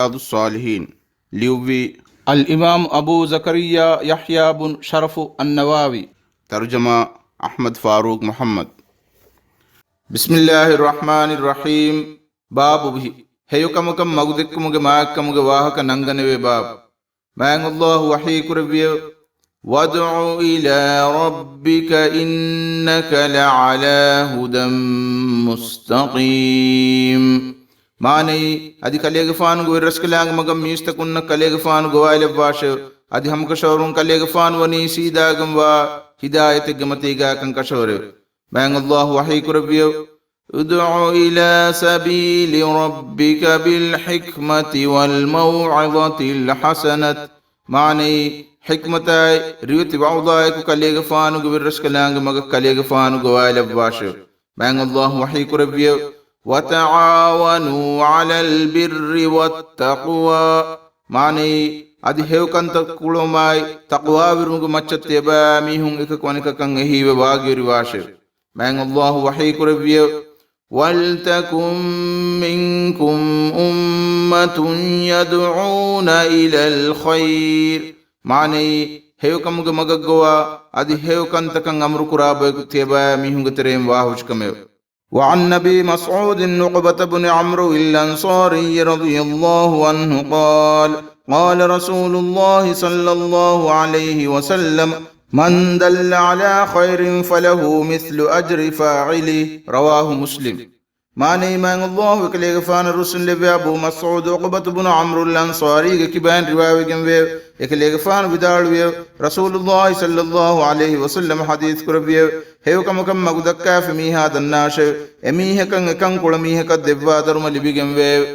الصالحين ليوبي الإمام أبو زكريا يحيى بن شرف النووي ترجمة أحمد فاروق محمد بسم الله الرحمن الرحيم باب به هيوكمكم مغدكمغ ماكمغ واهك ننغنوي باب مان الله وحي كربيو وادع إلى ربك إنك لعلى هدى مستقيم ماني ادي كليغ فانغو رسكلاغ مغم ميستكن كليغ فانغو وايل باش ادي هم كشورون كليغ فان وني سيداغم وا هدايه گمتيغا كن كشور مان الله وحي كربيو ادع الى سبيل ربك بالحكمه والموعظه الحسنه ماني حكمتاي ريوتي بعضاي كليغ فانغو رسكلاغ مغ كليغ فانغو وايل باش مان الله وحي كربيو وتعاونوا على البر والتقوى معني ادي هيوكنت كولوماي تقوى برمغ مچتيبا ميهم اككونك كان هيبه باغيري واشه مان الله وحي كربيو ولتكن منكم أمة يدعون إلى الخير معني هيوكمغ مغغوا ادي هيوكنت كان امر كرابه تيبا ميهم تريم واهوشكمه وعن نبي مسعود عقبة بن عمرو الأنصاري رضي الله عنه قال قال رسول الله صلى الله عليه وسلم من دل على خير فله مثل أجر فاعله رواه مسلم ماني مان الله كليغ فان الرسول لبي أبو مسعود عقبة بن عمرو الأنصاري كبان رواية جنبه كليغ فان بدالوي رسول الله صلى الله عليه وسلم حديث كربيه هيو كم مغدكا في هذا الناش اميه كان كل ميه كدبا درم لبي جنبه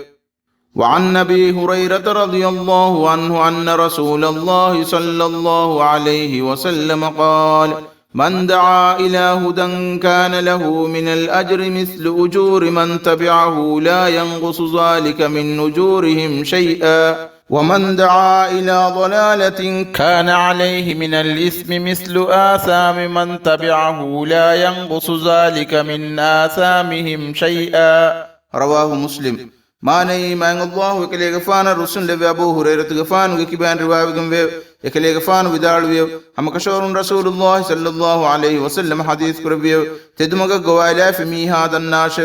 وعن أبي هريرة رضي الله عنه أن رسول الله صلى الله عليه وسلم قال من دعا إلى هدى كان له من الأجر مثل أجور من تبعه لا ينقص ذلك من أجورهم شيئا ومن دعا إلى ضلالة كان عليه من الإثم مثل آثام من تبعه لا ينقص ذلك من آثامهم شيئا رواه مسلم ماني مان الله كليغ فان الرسول لبي أبو هريرة غفان وكبان رواية جنبه كليغ فان ودالوي هم كشور رسول الله صلى الله عليه وسلم حديث كربيه تدمغ غوايلا في هذا الناش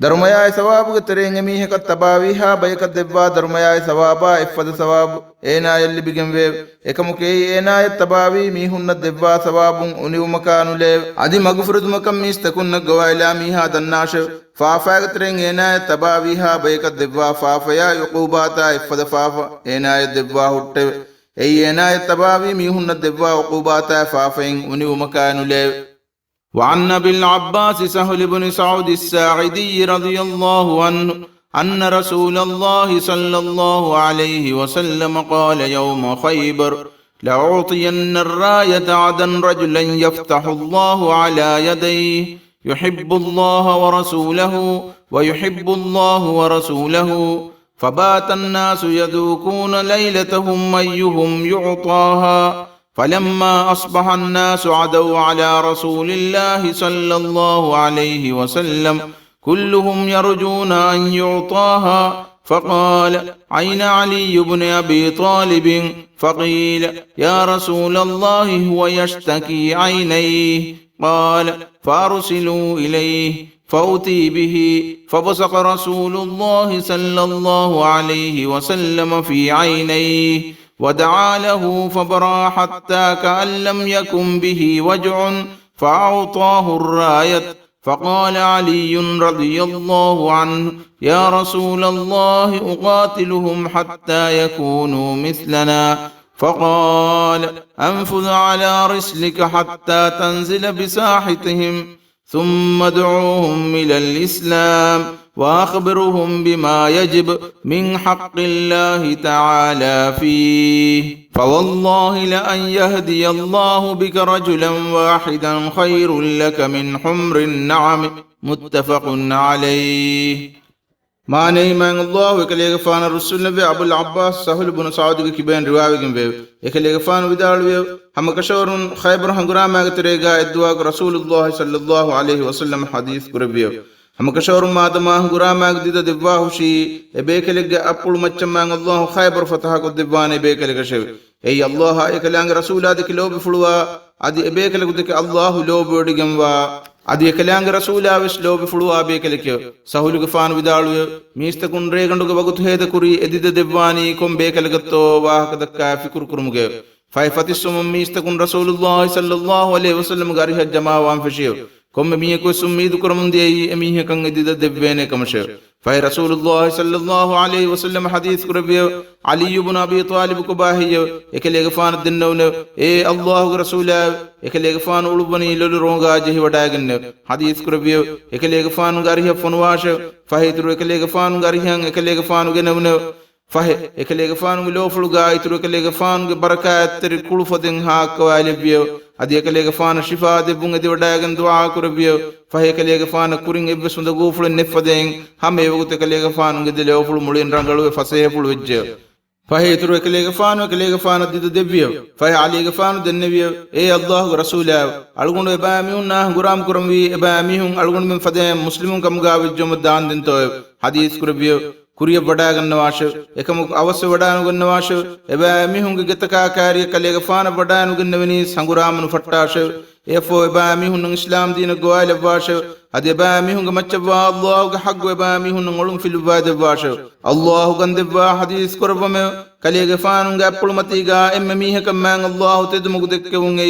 ಧರ್ಮಯಾಯ ಸವಾಬು ತೆರೆಂಗ ಮೀಹಕ ತಬಾವಿಹಾ ಬಯಕ ದೆವ್ವಾ ಧರ್ಮಯಾಯ ಸವಾಬ ಇಫದ ಸವಾಬು ಏನಾಯಲ್ಲಿ ಬಿಗಂವೆ ಏಕಮುಕೆ ಏನಾಯ ತಬಾವಿ ಮೀಹುನ್ನ ದೆವ್ವಾ ಸವಾಬು ಉನಿವುಮಕಾನುಲೆ ಅದಿ ಮಗಫುರುದ್ ಮಕಂ ಮೀಸ್ತಕುನ್ನ ಗವಾಯಿಲಾ ಮೀಹಾ ದನ್ನಾಶ ಫಾಫಾಗ ತೆರೆಂಗ ಏನಾಯ ತಬಾವಿಹಾ ಬಯಕ ದೆವ್ವಾ ಫಾಫಯಾ ಯುಕೂಬಾತ ಇಫದ ಫಾಫ ಏನಾಯ ದೆವ್ವಾ ಹುಟ್ಟೆ ಏ ಏನಾಯ ತಬಾವಿ ಮೀಹುನ್ನ ದೆವ್ವಾ ಉಕೂಬಾತ ಫಾಫೆಂ ಉನಿವುಮಕಾನುಲೆ وعن أبي العباس سهل بن سعد الساعدي رضي الله عنه أن رسول الله صلى الله عليه وسلم قال يوم خيبر لأعطين الراية عدا رجلا يفتح الله على يديه يحب الله ورسوله ويحب الله ورسوله فبات الناس يذوقون ليلتهم أيهم يعطاها فلما أصبح الناس عدوا على رسول الله صلى الله عليه وسلم كلهم يرجون أن يعطاها فقال أين علي بن أبي طالب فقيل يا رسول الله هو يشتكي عينيه قال فأرسلوا إليه فأتي به فبصق رسول الله صلى الله عليه وسلم في عينيه ودعا له فبرى حتى كأن لم يكن به وجع فأعطاه الراية فقال علي رضي الله عنه يا رسول الله أقاتلهم حتى يكونوا مثلنا فقال أنفذ على رسلك حتى تنزل بساحتهم ثم ادعوهم إلى الإسلام وأخبرهم بما يجب من حق الله تعالى فيه فوالله لأن يهدي الله بك رجلا واحدا خير لك من حمر النعم متفق عليه ماني مان الله وكليغ فان الرسول نبي أبو العباس سهل بن سعود كبين رواية جنبه يكليغ فان ودالوي هم كشورن خيبر هنغرام اغتريغا ادواق رسول الله صلى الله عليه وسلم حديث كربيه hamkashawrum madama guramag dida devwahushi ebekelegge appul maccamang Allah khaybar fataha ko devwane ebekelegge shev ey Allah ekalang rasuladi kilobi fulwa adi ebekelegge deke Allah lobodigamba adi ekalang rasula wis lobi fulwa ebekelegge sahuluge faanu vidalu mistakun reganduge bagutu heda kuri edida devwani kom bekelegatto wahaka dakka fikur kurumuge fay fatisum mistakun rasulullah sallallahu alaihi wasallam gari hajjama wan fishiyo komme miye ko sumid kurmunde emihe kan edida devvene kamshe fay rasulullah sallallahu alaihi wasallam hadith kurbiyo ali ibn abi talib ko bahiyo ekelege fan dennawne e allah rasula ekelege fan ulubani lolu ronga jehi wadagne hadith kurbiyo ekelege fan gari he fonwash fahitru ekelege fan gari han ekelege fan genawne fahe ekelege fan lo fulga itru ekelege fan ge barakat ter kulufadin ha kwalibiyo adi ekelege fan shifa de bunga de wadagan dua kurbiyo fahe ekelege fan kuring ebbe sunda goful neffaden hame wogut ekelege fan ge de loful mulin rangalu fase pul wejje fahe itru ekelege fan did devviyo fahe ali ge fan denneviyo e allah rasula algundu eba miunna guram kurumwi eba mihun algundu min fade muslimun kam ga wejjum dan dinto hadith kurbiyo kuriya bada gannawaash ekam avasya bada gannawaash eba mihunge getaka kariya kalega faana bada gannawani sanguramanu fattash efo eba mihun islam dina goale wash ade eba mihunge macchwa allah ge haggo eba mihun ngolum fil wade wash allah gande ba hadith korbame kalega faanunga pulmatiga emme mihe kamang allah tedmugu dekkewunge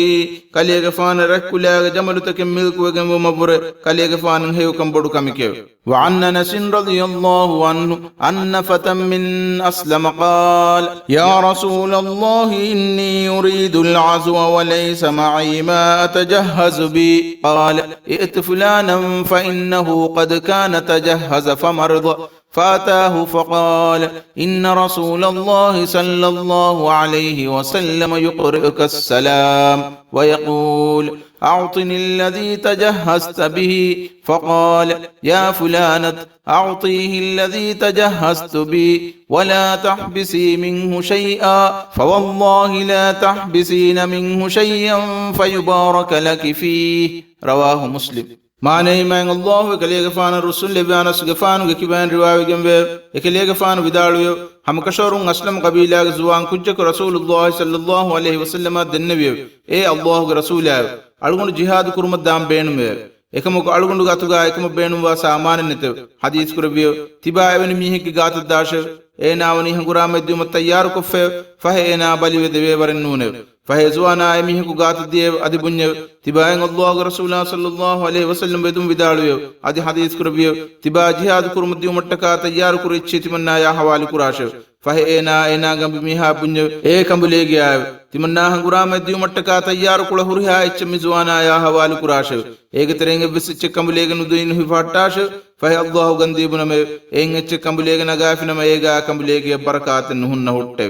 kalega faana rakulaga jamalu takem milku wegem mabure kalega faanun hew kam bodu kamike wa anna nasin radiyallahu anhu أن فتى من أسلم قال يا رسول الله إني أريد العزو وليس معي ما أتجهز بي قال ائت فلانا فإنه قد كان تجهز فمرض فأتاه فقال إن رسول الله صلى الله عليه وسلم يقرئك السلام ويقول أعطني الذي تجهزت به فقال يا فلانة أعطيه الذي تجهزت به ولا تحبسي منه شيئا فوالله لا تحبسين منه شيئا فيبارك لك فيه رواه مسلم معنى من الله كليغ فان الرسول لبيان سغفان كيبان روايه جنبه كليغ فان بدالو هم كشورون اسلم قبيله زوان كجك رسول الله صلى الله عليه وسلم دنبي اي الله رسول algun jihad kurma dam beenume ekam ko algundu gatuga ekam beenum wa samaan nete hadith kurbiyo tiba eveni mihi ki gat dash e nawani hangura medum tayyar ko fe fahe ena bali deve warin nune fahe zuana mihi ko gat dev adi bunye tiba en allah rasulullah sallallahu alaihi wasallam bedum vidalu adi hadith kurbiyo tiba jihad kurma diu mattaka tayyar kur ichiti manna ya hawali kurash fahe ena gambi miha bunye e kambulege ay timanna hangura medum mattaka tayyar kula hurha ichmi zuana ya hawali kurash ege terenge bisiche kambulege nu duin hu fatash fahe allah gandi buname en ichche kambulege na gafina ega kambulege barakat nuhunna hutte